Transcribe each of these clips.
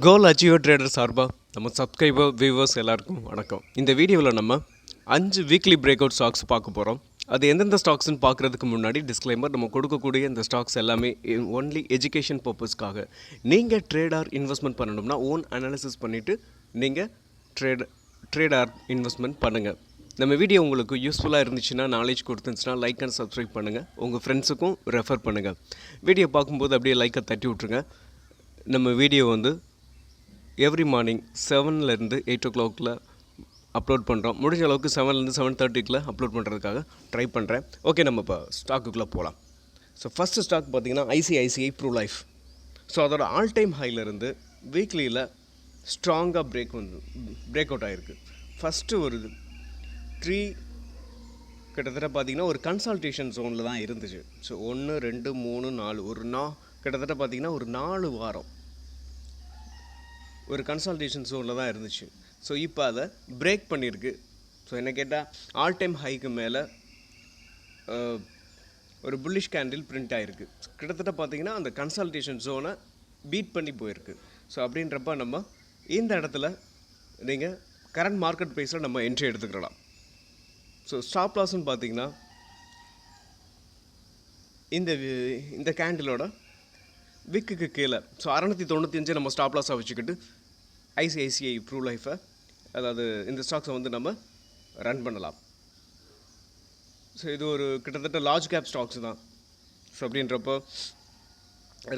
கோல் achiever trader சார்பாக நம்ம subscriber viewers எல்லாருக்கும் வணக்கம். இந்த வீடியோவில் நம்ம 5 வீக்லி பிரேக் அவுட் ஸ்டாக்ஸ் பார்க்க போகிறோம். அது எந்தெந்த ஸ்டாக்ஸ்னு பார்க்குறதுக்கு முன்னாடி டிஸ்க்ளைமர், நம்ம கொடுக்கக்கூடிய இந்த ஸ்டாக்ஸ் எல்லாமே ஒன்லி எஜுகேஷன் பர்பஸ்க்காக. நீங்கள் ட்ரேடார் இன்வெஸ்ட்மெண்ட் பண்ணணும்னா ஓன் அனாலிசிஸ் பண்ணிவிட்டு நீங்கள் ட்ரேடார் இன்வெஸ்ட்மெண்ட் பண்ணுங்கள். நம்ம வீடியோ உங்களுக்கு யூஸ்ஃபுல்லாக இருந்துச்சுன்னா, நாலேஜ் கொடுத்துருந்துச்சுன்னா லைக் அண்ட் சப்ஸ்கிரைப் பண்ணுங்கள். உங்கள் ஃப்ரெண்ட்ஸுக்கும் ரெஃபர் பண்ணுங்கள். வீடியோ பார்க்கும்போது அப்படியே லைக்கை தட்டி விட்ருங்க. நம்ம வீடியோ எவ்ரி மார்னிங் 7லேருந்து 8 o'clock அப்லோட் பண்ணுறோம். முடிஞ்ச அளவுக்கு 7லேருந்து 7:30 அப்லோட் பண்ணுறதுக்காக ட்ரை பண்ணுறேன். ஓகே, நம்ம இப்போ ஸ்டாக்குக்குள்ளே போகலாம். ஸோ ஃபஸ்ட்டு ஸ்டாக் பார்த்திங்கன்னா ஐசிஐசிஐ ப்ரூ லைஃப். ஸோ அதோட ஆல் டைம் ஹைலேருந்து வீக்லியில் ஸ்ட்ராங்காக பிரேக் அவுட் ஆகிருக்கு. ஃபஸ்ட்டு ஒரு 3 கிட்டத்தட்ட பார்த்திங்கன்னா ஒரு கன்சல்டேஷன் ஜோனில் தான் இருந்துச்சு. ஸோ 1 2 3 4 கிட்டத்தட்ட பார்த்திங்கன்னா ஒரு 4 வாரம் ஒரு கன்சல்டேஷன் ஜோனில் தான் இருந்துச்சு. ஸோ இப்போ அதை பிரேக் பண்ணியிருக்கு. ஸோ என்ன கேட்டால் ஆல் டைம் ஹைக்கு மேலே ஒரு புல்லிஷ் கேண்டில் பிரிண்ட் ஆகிருக்கு. கிட்டத்தட்ட பார்த்திங்கன்னா அந்த கன்சல்டேஷன் ஜோனை பீட் பண்ணி போயிருக்கு. ஸோ அப்படின்றப்ப நம்ம இந்த இடத்துல நீங்கள் கரண்ட் மார்க்கெட் ப்ரைஸில் நம்ம என்ட்ரி எடுத்துக்கலாம். ஸோ ஸ்டாப் லாஸ்ன்னு பார்த்திங்கன்னா இந்த கேண்டிலோட விக்குக்கு கீழே, ஸோ 695 நம்ம ஸ்டாப் லாஸாக வச்சுக்கிட்டு ஐசிஐசிஐ ப்ரூ லைஃபை, அதாவது இந்த ஸ்டாக்ஸை நம்ம ரன் பண்ணலாம். ஸோ இது ஒரு கிட்டத்தட்ட லார்ஜ் கேப் ஸ்டாக்ஸ் தான். ஸோ அப்படின்றப்போ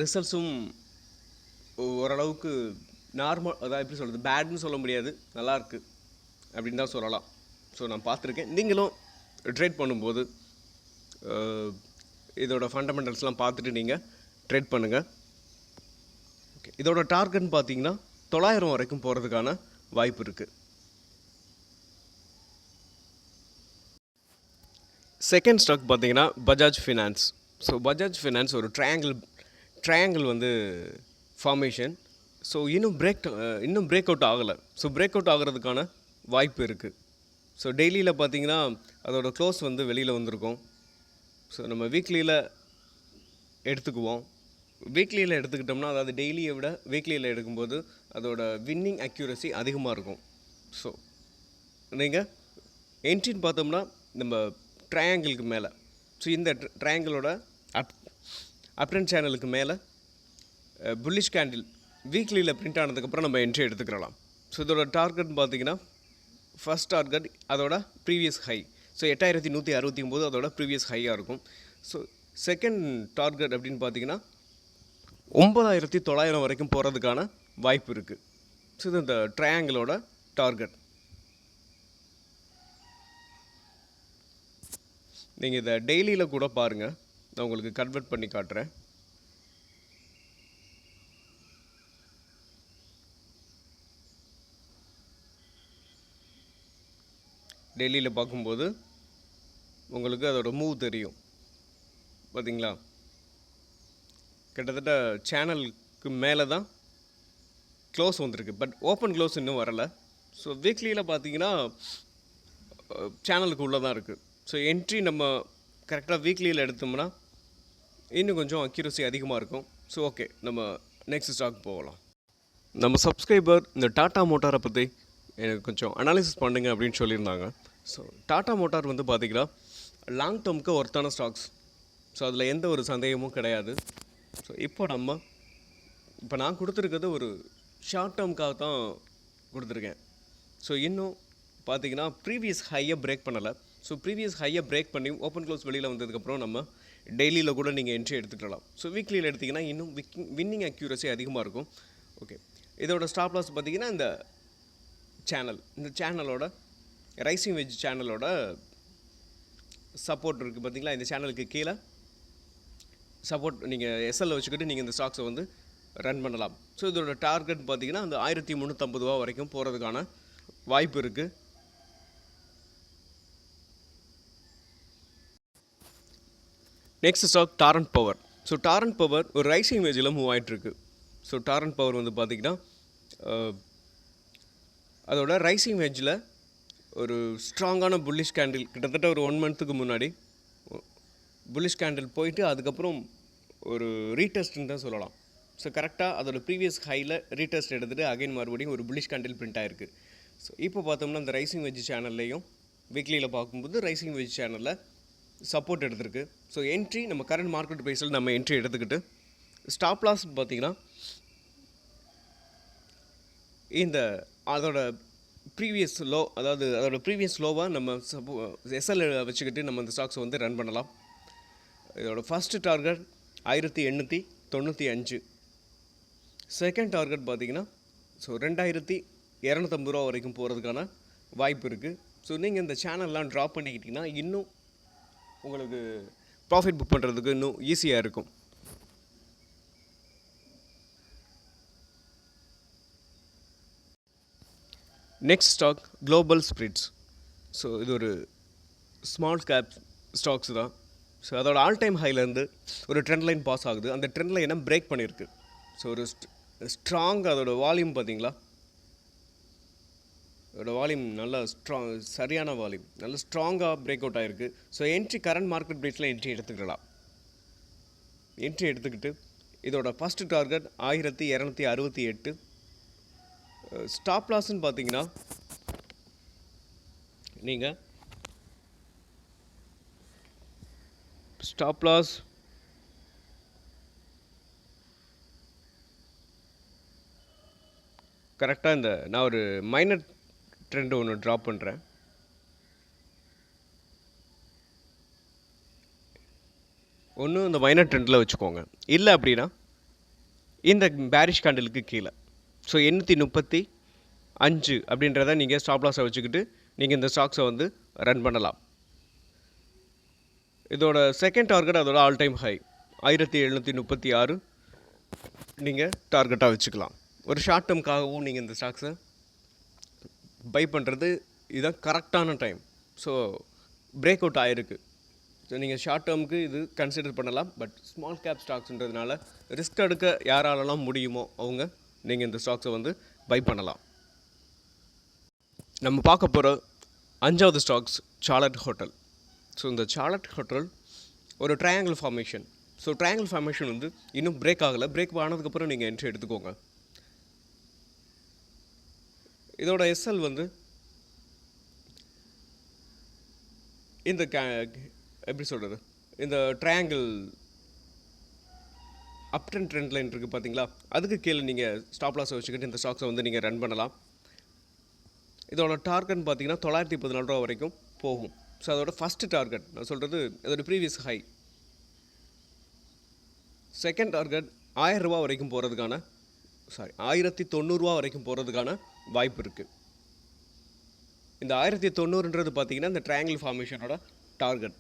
ரிசல்ட்ஸும் ஓரளவுக்கு நார்மல், அதாவது எப்படி சொல்கிறது, பேட்னு சொல்ல முடியாது, நல்லாயிருக்கு அப்படின்னு தான் சொல்லலாம். ஸோ நான் பார்த்துருக்கேன். நீங்களும் ட்ரேட் பண்ணும்போது இதோட ஃபண்டமெண்டல்ஸ்லாம் பார்த்துட்டு நீங்கள் ட்ரேட் பண்ணுங்கள். ஓகே, இதோட டார்கெட்னு பார்த்தீங்கன்னா 900 வரைக்கும் போகிறதுக்கான வாய்ப்பு இருக்குது. செகண்ட் ஸ்டாக் பார்த்தீங்கன்னா Bajaj finance. So Bajaj finance ஒரு ட்ரையாங்கிள் ஃபார்மேஷன். ஸோ இன்னும் பிரேக் அவுட் ஆகலை. ஸோ பிரேக் அவுட் ஆகிறதுக்கான வாய்ப்பு இருக்குது. ஸோ டெய்லியில் பார்த்தீங்கன்னா அதோட க்ளோஸ் வெளியில் வந்திருக்கும். ஸோ நம்ம வீக்லியில் எடுத்துக்குவோம். வீக்லியில் எடுத்துக்கிட்டோம்னா, அதாவது டெய்லியை விட வீக்லியில் எடுக்கும்போது அதோட வின்னிங் அக்யூரசி அதிகமாக இருக்கும். ஸோ நீங்கள் என்ட்ரின்னு பார்த்தோம்னா நம்ம ட்ரையாங்கிளுக்கு மேலே, ஸோ இந்த ட்ரையாங்கிளோட அப் ட்ரெண்ட் சேனலுக்கு மேலே புல்லிஷ் கேண்டில் வீக்லியில் பிரிண்ட் ஆனதுக்கப்புறம் நம்ம என்ட்ரி எடுத்துக்கலாம். ஸோ இதோட டார்கெட்னு பார்த்தீங்கன்னா ஃபஸ்ட் டார்கெட் அதோட ப்ரீவியஸ் ஹை. ஸோ 8169 அதோட ப்ரீவியஸ் ஹையாக இருக்கும். ஸோ செகண்ட் டார்கெட் அப்படின்னு பார்த்தீங்கன்னா 9900 வரைக்கும் போகிறதுக்கான வாய்ப்பு இருக்குது. ஸோ இது இந்த ட்ரையாங்கிளோட டார்கெட். நீங்கள் இதை டெய்லியில் கூட பாருங்கள், நான் உங்களுக்கு கன்வெர்ட் பண்ணி காட்டுறேன். டெய்லியில் பார்க்கும்போது உங்களுக்கு அதோட மூவ் தெரியும் பார்த்தீங்களா. கிட்டத்தட்ட சேனலுக்கு மேலே தான் க்ளோஸ் வந்திருக்கு, பட் ஓப்பன் க்ளோஸ் இன்னும் வரலை. ஸோ வீக்லியில் பார்த்தீங்கன்னா சேனலுக்கு உள்ளே தான் இருக்குது. ஸோ என்ட்ரி நம்ம கரெக்டாக வீக்லியில் எடுத்தோம்னா இன்னும் கொஞ்சம் அக்யூரசி அதிகமாக இருக்கும். ஸோ ஓகே, நம்ம நெக்ஸ்ட் ஸ்டாக் போகலாம். நம்ம சப்ஸ்கிரைபர் இந்த டாட்டா மோட்டாரை பற்றி எனக்கு கொஞ்சம் அனாலிசிஸ் பண்ணுங்க அப்படின்னு சொல்லியிருந்தாங்க. ஸோ டாட்டா மோட்டார் பார்த்திங்கன்னா லாங் டேர்முக்கு ஒர்த்தான ஸ்டாக்ஸ். ஸோ அதில் எந்த ஒரு சந்தேகமும் கிடையாது. ஸோ இப்போ நான் கொடுத்துருக்கிறது ஒரு ஷார்ட் டேர்முக்காக தான் கொடுத்துருக்கேன். ஸோ இன்னும் பார்த்திங்கன்னா ப்ரீவியஸ் ஹையை பிரேக் பண்ணலை. ஸோ ப்ரீவியஸ் ஹையை பிரேக் பண்ணி ஓப்பன் க்ளோஸ் வெளியில் வந்ததுக்கப்புறம் நம்ம டெய்லியில் கூட நீங்கள் என்ட்ரி எடுத்துக்கலாம். ஸோ வீக்லியில் எடுத்திங்கன்னா இன்னும் வின்னிங் அக்யூரசி அதிகமாக இருக்கும். ஓகே, இதோட ஸ்டாப் லாஸ் பார்த்திங்கன்னா இந்த சேனலோட ரைசிங் வெஜ் சேனலோட சப்போர்ட் இருக்குது பார்த்திங்களா. இந்த சேனலுக்கு கீழே சப்போர்ட் நீங்கள் எஸ்எல்ல வச்சுக்கிட்டு நீங்கள் இந்த ஸ்டாக்ஸை ரன் பண்ணலாம். ஸோ இதோட டார்கெட் பார்த்திங்கன்னா அந்த 1350 வரைக்கும் போகிறதுக்கான வாய்ப்பு இருக்குது. Next stock Torrent Power. So Torrent Power ஒரு ரைசிங் வேஜில் மூவ் ஆகிட்டுருக்கு. ஸோ டாரண்ட் பவர் பார்த்திங்கன்னா அதோட ரைசிங் வேஜில் ஒரு ஸ்ட்ராங்கான புல்லிஷ் கேண்டில் கிட்டத்தட்ட ஒரு 1 மந்த்துக்கு முன்னாடி புல்லிஷ் கேண்டில் போயிட்டு அதுக்கப்புறம் ஒரு ரீடெஸ்ட்னு தான் சொல்லலாம். ஸோ கரெக்டாக அதோட ப்ரீவியஸ் ஹையில் ரீடெஸ்ட் எடுத்துகிட்டு அகைன் மறுபடியும் ஒரு புல்லிஷ் கேண்டில் பிரிண்ட் ஆயிருக்கு. ஸோ இப்போ பார்த்தோம்னா இந்த ரைசிங் வெஜ் சேனல்லையும் வீக்லியில் பார்க்கும்போது ரைசிங் வெஜ் சேனலில் சப்போர்ட் எடுத்திருக்கு. ஸோ என்ட்ரி நம்ம கரண்ட் மார்க்கெட் ப்ரைஸில் நம்ம என்ட்ரி எடுத்துக்கிட்டு ஸ்டாப் லாஸ் பார்த்திங்கன்னா இந்த அதோட ப்ரீவியஸ் லோ, அதாவது அதோட ப்ரீவியஸ் லோவாக நம்ம எஸ்எல் வச்சுக்கிட்டு நம்ம இந்த ஸ்டாக்ஸை வந்து ரன் பண்ணலாம். இதோட ஃபஸ்ட்டு டார்கெட் 1895. செகண்ட் டார்கெட் பார்த்திங்கன்னா ஸோ 2250 ரூபா வரைக்கும் போகிறதுக்கான வாய்ப்பு இருக்குது. ஸோ நீங்கள் இந்த சேனல்லாம் ட்ராப் பண்ணிக்கிட்டிங்கன்னா இன்னும் உங்களுக்கு ப்ராஃபிட் புக் பண்ணுறதுக்கு இன்னும் ஈஸியாக இருக்கும். Next stock Global Spirits. So இது ஒரு ஸ்மால் கேப் ஸ்டாக்ஸ் தான். ஸோ அதோட ஆல் டைம் ஹைலேருந்து ஒரு ட்ரெண்ட் லைன் பாஸ் ஆகுது. அந்த ட்ரெண்ட் லைனை பிரேக் பண்ணியிருக்கு. ஸோ ஒரு ஸ்ட்ராங் அதோட வால்யூம் பார்த்திங்களா, அதோட வால்யூம் நல்லா சரியான வால்யூம், நல்லா ஸ்ட்ராங்காக பிரேக் அவுட் ஆகிருக்கு. ஸோ என்ட்ரி கரண்ட் மார்க்கெட் ப்ரைஸில் என்ட்ரி எடுத்துக்கலாம். என்ட்ரி எடுத்துக்கிட்டு இதோட ஃபஸ்ட்டு டார்கெட் 1268. ஸ்டாப் லாஸ்ன்னு பார்த்தீங்கன்னா நீங்கள் ஸ்டாப் லாஸ் கரெக்டாக இந்த நான் ஒரு மைனர் ட்ரெண்டு ஒன்று ட்ராப் பண்ணுறேன். ஒன்று இந்த மைனர் ட்ரெண்டில் வச்சுக்கோங்க, இல்லை அப்படின்னா இந்த பேரிஷ் கேண்டலுக்கு கீழே. ஸோ 835 அப்படின்றத நீங்கள் ஸ்டாப் லாஸை வச்சுக்கிட்டு நீங்கள் இந்த ஸ்டாக்ஸை வந்து ரன் பண்ணலாம். இதோட செகண்ட் டார்கெட் அதோட ஆல் டைம் ஹை 1736 நீங்கள் டார்கெட்டாக வச்சுக்கலாம். ஒரு ஷார்ட் டேர்முக்காகவும் நீங்கள் இந்த ஸ்டாக்ஸை பை பண்ணுறது இதுதான் கரெக்டான டைம். ஸோ பிரேக் அவுட் ஆகிருக்கு. ஸோ நீங்கள் ஷார்ட் டேர்முக்கு இது கன்சிடர் பண்ணலாம். பட் ஸ்மால் கேப் ஸ்டாக்ஸ்ன்றதுனால ரிஸ்க் எடுக்க யாராலலாம் முடியுமோ அவங்க நீங்கள் இந்த ஸ்டாக்ஸை வந்து பை பண்ணலாம். நம்ம பார்க்க போகிற 5வது ஸ்டாக்ஸ் சார்லட் ஹோட்டல். ஸோ இந்த சார்லட் ஹோட்டல் ஒரு triangle formation. So triangle formation வந்து இன்னும் பிரேக் ஆகலை. பிரேக் ஆனதுக்கப்புறம் நீங்கள் என்ட்ரி எடுத்துக்கோங்க. இதோட எஸ்எல் வந்து இந்த எப்படி சொல்கிறது, இந்த ட்ரையாங்கிள் அப் ட்ரெண்ட் லைன் இருக்குது பார்த்தீங்களா, அதுக்கு கீழே நீங்கள் ஸ்டாப் லாஸை வச்சுக்கிட்டு இந்த ஸ்டாக்ஸை வந்து நீங்கள் ரன் பண்ணலாம். இதோட டார்கெட்னு பார்த்தீங்கன்னா 914 ரூபா வரைக்கும் போகும். ஸோ அதோட ஃபஸ்ட்டு டார்கெட் நான் சொல்கிறது அதோட ப்ரீவியஸ் ஹை. செகண்ட் டார்கெட் 1000 ரூபா வரைக்கும் போகிறதுக்கான 1090 ரூபா வரைக்கும் போகிறதுக்கான வாய்ப்பு இருக்குது. இந்த 1090ன்றது பார்த்தீங்கன்னா இந்த ட்ரையாங்கிள் ஃபார்மேஷனோட டார்கெட்.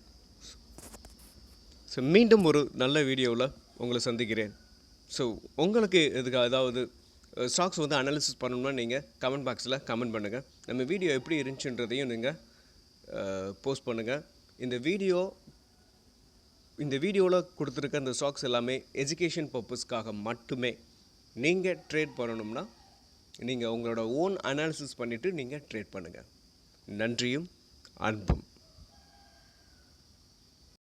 ஸோ மீண்டும் ஒரு நல்ல வீடியோவில் உங்களை சந்திக்கிறேன். ஸோ உங்களுக்கு இதுக்கு அதாவது ஸ்டாக்ஸ் வந்து அனாலிசிஸ் பண்ணணும்னா நீங்கள் கமெண்ட் பாக்ஸில் கமெண்ட் பண்ணுங்கள். நம்ம வீடியோ எப்படி இருந்துச்சுன்றதையும் நீங்கள் போஸ்ட் பண்ணுங்கள். இந்த வீடியோவில் கொடுத்துருக்க இந்த ஸ்டாக்ஸ் எல்லாமே எஜுகேஷன் பர்பஸ்க்காக மட்டுமே. நீங்கள் ட்ரேட் பண்ணணும்னா நீங்கள் உங்களோட ஓன் அனாலிசிஸ் பண்ணிவிட்டு நீங்கள் ட்ரேட் பண்ணுங்கள். நன்றியும் அன்பும்.